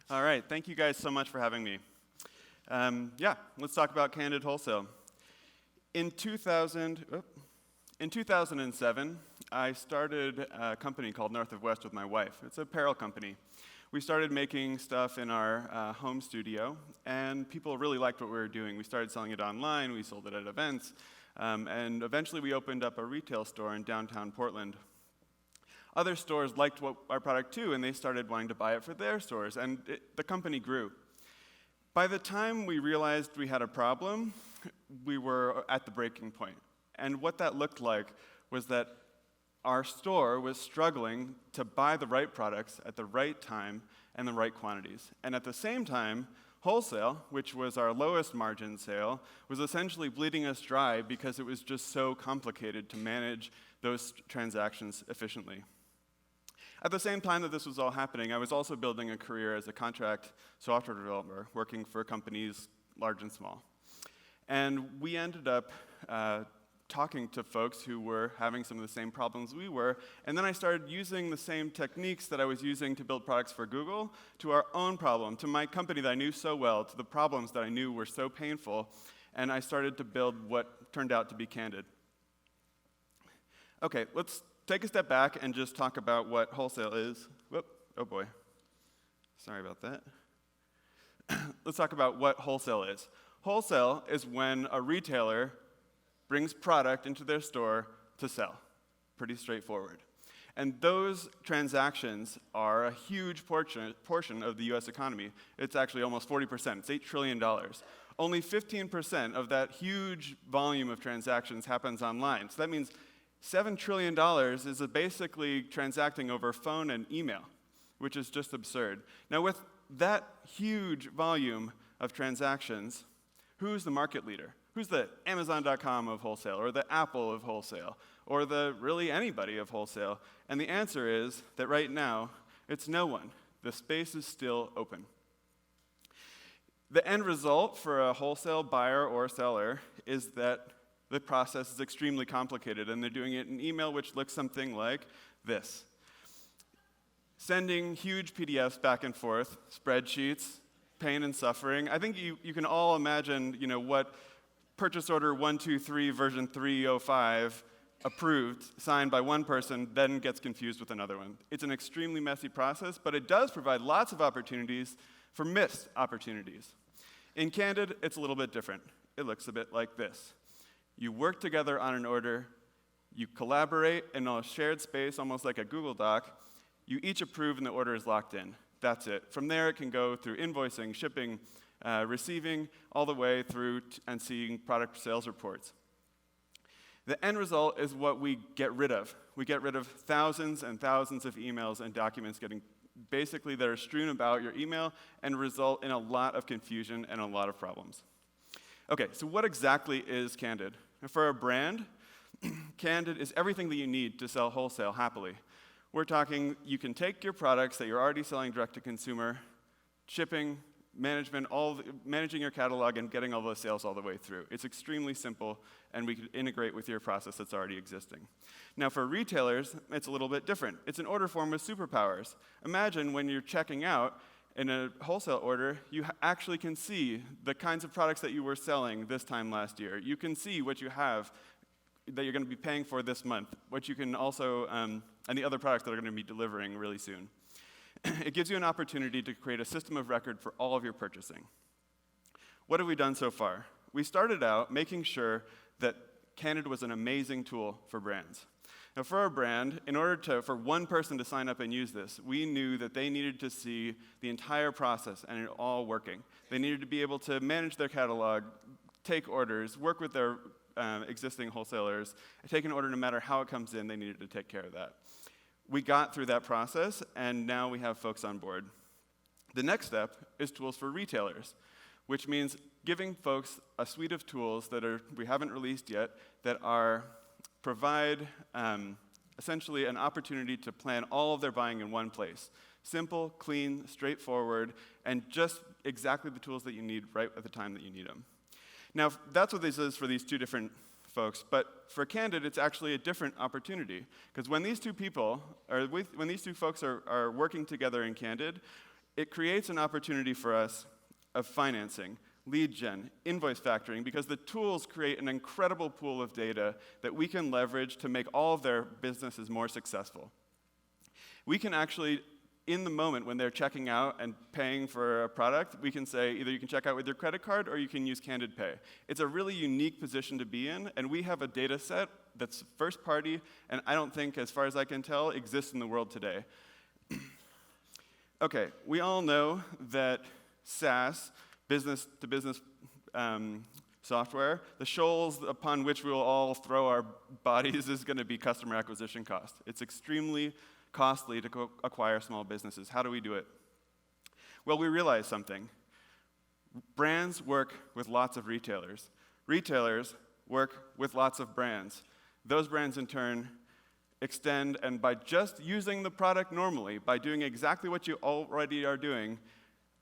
All right, thank you guys so much for having me. Let's talk about Candid Wholesale. In 2007, I started a company called North of West with my wife. It's an apparel company. We started making stuff in our home studio, and people really liked what we were doing. We started selling it online, we sold it at events, and eventually we opened up a retail store in downtown Portland. Other stores liked our product too, and they started wanting to buy it for their stores, and the company grew. By the time we realized we had a problem, we were at the breaking point. And what that looked like was that our store was struggling to buy the right products at the right time and the right quantities. And at the same time, wholesale, which was our lowest margin sale, was essentially bleeding us dry because it was just so complicated to manage those transactions efficiently. At the same time that this was all happening, I was also building a career as a contract software developer, working for companies large and small. And we ended up talking to folks who were having some of the same problems we were, and then I started using the same techniques that I was using to build products for Google to our own problem, to my company that I knew so well, to the problems that I knew were so painful, and I started to build what turned out to be Candid. Okay, let's take a step back and just talk about what wholesale is. Whoop, oh boy. Sorry about that. Let's talk about what wholesale is. Wholesale is when a retailer brings product into their store to sell. Pretty straightforward. And those transactions are a huge portion of the US economy. It's actually almost 40%. It's $8 trillion. Only 15% of that huge volume of transactions happens online. So that means $7 trillion is basically transacting over phone and email, which is just absurd. Now, with that huge volume of transactions, who's the market leader? Who's the Amazon.com of wholesale, or the Apple of wholesale, or the really anybody of wholesale? And the answer is that right now, it's no one. The space is still open. The end result for a wholesale buyer or seller is that the process is extremely complicated, and they're doing it in email, which looks something like this. Sending huge PDFs back and forth, spreadsheets, pain and suffering. I think you can all imagine, what purchase order 123 version 305 approved, signed by one person, then gets confused with another one. It's an extremely messy process, but it does provide lots of opportunities for missed opportunities. In Candid, it's a little bit different. It looks a bit like this. You work together on an order, you collaborate in a shared space, almost like a Google Doc, you each approve and the order is locked in. That's it. From there, it can go through invoicing, shipping, receiving, all the way through and seeing product sales reports. The end result is what we get rid of. We get rid of thousands and thousands of emails and documents that are strewn about your email and result in a lot of confusion and a lot of problems. Okay, so what exactly is Candid? For a brand, Candid is everything that you need to sell wholesale happily. We're talking, you can take your products that you're already selling direct to consumer, shipping, management, managing your catalog, and getting all those sales all the way through. It's extremely simple, and we can integrate with your process that's already existing. Now, for retailers, it's a little bit different. It's an order form with superpowers. Imagine when you're checking out in a wholesale order, you actually can see the kinds of products that you were selling this time last year. You can see what you have that you're going to be paying for this month, what you can also, and the other products that are going to be delivering really soon. It gives you an opportunity to create a system of record for all of your purchasing. What have we done so far? We started out making sure that Candid was an amazing tool for brands. Now, for our brand, in order for one person to sign up and use this, we knew that they needed to see the entire process and it all working. They needed to be able to manage their catalog, take orders, work with their existing wholesalers, take an order no matter how it comes in, they needed to take care of that. We got through that process, and now we have folks on board. The next step is tools for retailers, which means giving folks a suite of tools that we haven't released yet that provide essentially an opportunity to plan all of their buying in one place. Simple, clean, straightforward, and just exactly the tools that you need right at the time that you need them. Now, that's what this is for these two different folks, but for Candid, it's actually a different opportunity, because when these two folks are working together in Candid, it creates an opportunity for us of financing, lead gen, invoice factoring, because the tools create an incredible pool of data that we can leverage to make all of their businesses more successful. We can actually, in the moment when they're checking out and paying for a product, we can say either you can check out with your credit card or you can use Candid Pay. It's a really unique position to be in, and we have a data set that's first party, and I don't think, as far as I can tell, exists in the world today. Okay, we all know that SaaS, business-to-business software, the shoals upon which we will all throw our bodies is going to be customer acquisition cost. It's extremely costly to acquire small businesses. How do we do it? Well, we realize something. Brands work with lots of retailers. Retailers work with lots of brands. Those brands, in turn, extend, and by just using the product normally, by doing exactly what you already are doing,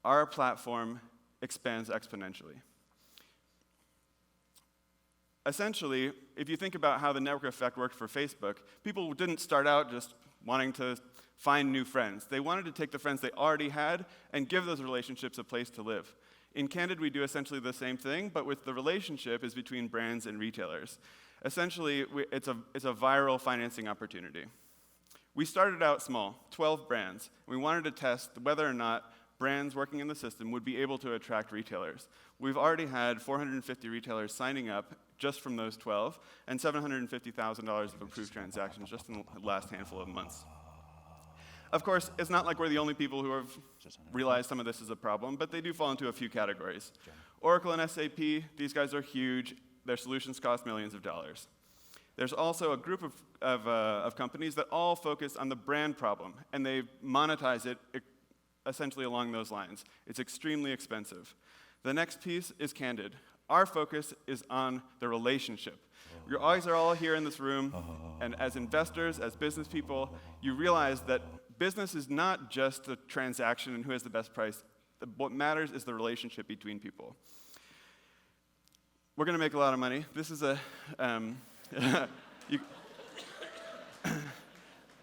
our platform expands exponentially. Essentially, if you think about how the network effect worked for Facebook, people didn't start out just wanting to find new friends. They wanted to take the friends they already had and give those relationships a place to live. In Candid, we do essentially the same thing, but with the relationship is between brands and retailers. Essentially, it's a viral financing opportunity. We started out small, 12 brands. We wanted to test whether or not brands working in the system would be able to attract retailers. We've already had 450 retailers signing up just from those 12, and $750,000 of approved transactions just in the last handful of months. Of course, it's not like we're the only people who have realized some of this is a problem, but they do fall into a few categories. Oracle and SAP, these guys are huge. Their solutions cost millions of dollars. There's also a group of companies that all focus on the brand problem, and they monetize it essentially along those lines. It's extremely expensive. The next piece is Candid. Our focus is on the relationship. Your eyes are all here in this room, and as investors, as business people, you realize that business is not just a transaction and who has the best price. What matters is the relationship between people. We're going to make a lot of money. This is a,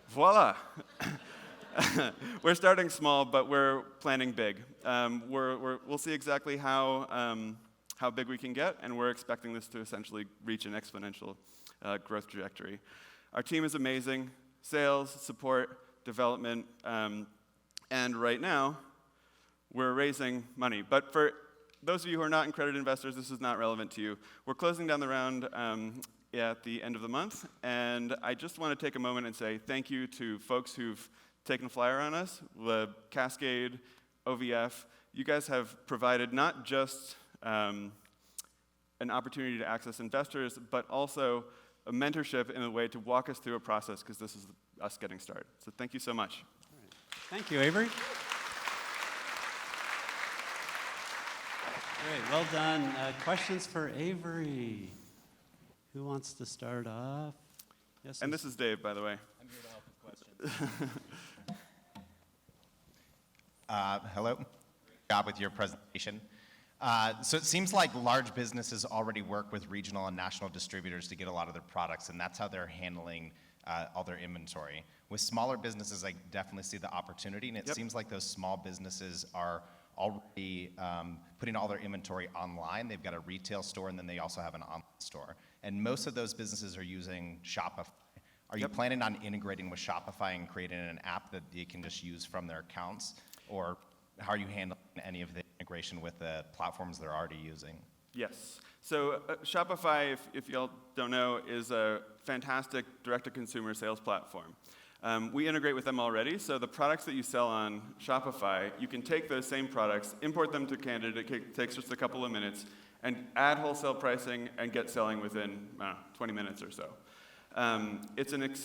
voila. We're starting small, but we're planning big. We'll see exactly how big we can get, and we're expecting this to essentially reach an exponential growth trajectory. Our team is amazing: sales, support, development, and right now, we're raising money. But for those of you who are not accredited investors, this is not relevant to you. We're closing down the round at the end of the month, and I just want to take a moment and say thank you to folks who've taken a flyer on us, the Cascade, OVF. You guys have provided not just an opportunity to access investors, but also a mentorship in a way to walk us through a process, because this is us getting started. So thank you so much. All right. Thank you, Avery. Great, well done. Questions for Avery? Who wants to start off? Yes. And this is Dave, by the way. I'm here to help with questions. Hello. Great job with your presentation. So it seems like large businesses already work with regional and national distributors to get a lot of their products, and that's how they're handling all their inventory. With smaller businesses, I definitely see the opportunity, and it seems like those small businesses are already putting all their inventory online. They've got a retail store, and then they also have an online store. And most of those businesses are using Shopify. Are you planning on integrating with Shopify and creating an app that they can just use from their accounts? Or how are you handling any of the integration with the platforms they're already using? Yes. So Shopify, if y'all don't know, is a fantastic direct-to-consumer sales platform. We integrate with them already, so the products that you sell on Shopify, you can take those same products, import them to Candid. It takes just a couple of minutes, and add wholesale pricing and get selling within 20 minutes or so.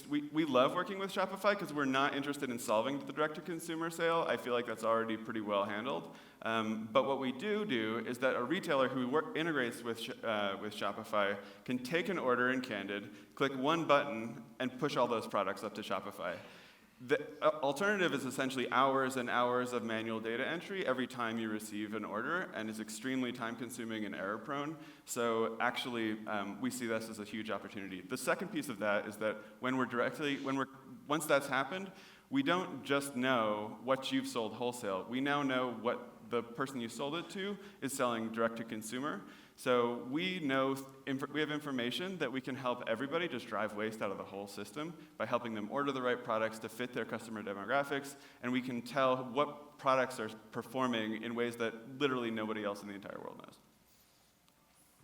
We love working with Shopify because we're not interested in solving the direct-to-consumer sale. I feel like that's already pretty well handled. But what we do is that a retailer who integrates with Shopify can take an order in Candid, click one button, and push all those products up to Shopify. The alternative is essentially hours and hours of manual data entry every time you receive an order, and is extremely time-consuming and error-prone. So actually, we see this as a huge opportunity. The second piece of that is that once that's happened, we don't just know what you've sold wholesale. We now know what the person you sold it to is selling direct to consumer. So we know, we have information that we can help everybody just drive waste out of the whole system by helping them order the right products to fit their customer demographics, and we can tell what products are performing in ways that literally nobody else in the entire world knows.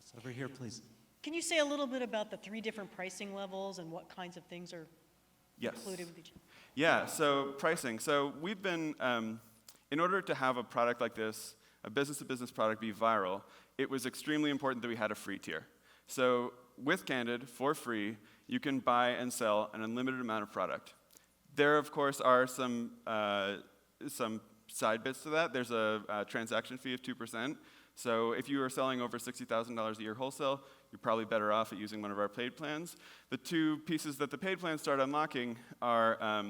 So over here, please. Can you say a little bit about the 3 different pricing levels and what kinds of things are included with each? Yeah, so pricing. So we've been, in order to have a product like this, a business-to-business product be viral, it was extremely important that we had a free tier. So with Candid, for free, you can buy and sell an unlimited amount of product. There, of course, are some side bits to that. There's a transaction fee of 2%. So if you are selling over $60,000 a year wholesale, you're probably better off at using one of our paid plans. The 2 pieces that the paid plans start unlocking are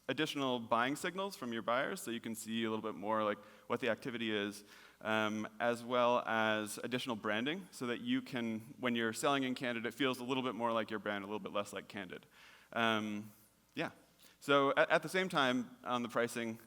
additional buying signals from your buyers, so you can see a little bit more like what the activity is, as well as additional branding, so that you can, when you're selling in Candid, it feels a little bit more like your brand, a little bit less like Candid. Yeah. So at the same time, on the pricing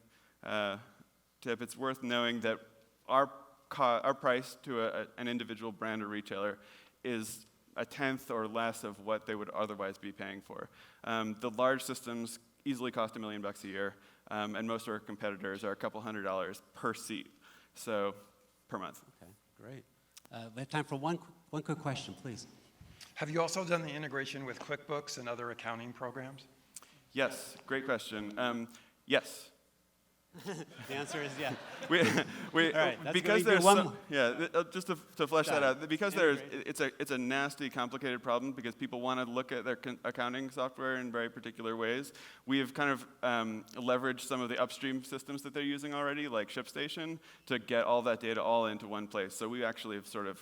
tip, it's worth knowing that our price to an individual brand or retailer is a tenth or less of what they would otherwise be paying for. The large systems easily cost $1 million a year, and most of our competitors are a couple $100 per seat, so per month. Okay, great. We have time for one quick question, please. Have you also done the integration with QuickBooks and other accounting programs? Yes, great question. Yes. The answer is yeah. We All right, that's because gonna be there's one some, more. yeah, just to flesh Got that it. out, because it's a nasty, complicated problem because people want to look at their accounting software in very particular ways. We have kind of leveraged some of the upstream systems that they're using already, like ShipStation, to get all that data all into one place. So we actually have sort of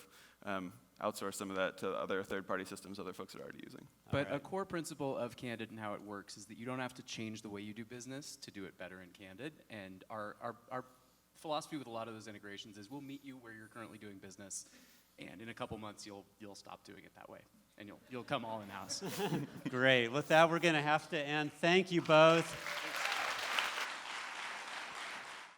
outsourced some of that to other third-party systems other folks are already using. But a core principle of Candid and how it works is that you don't have to change the way you do business to do it better in Candid. And our philosophy with a lot of those integrations is we'll meet you where you're currently doing business, and in a couple months you'll stop doing it that way, and you'll come all in-house. Great. With that, we're going to have to end. Thank you both.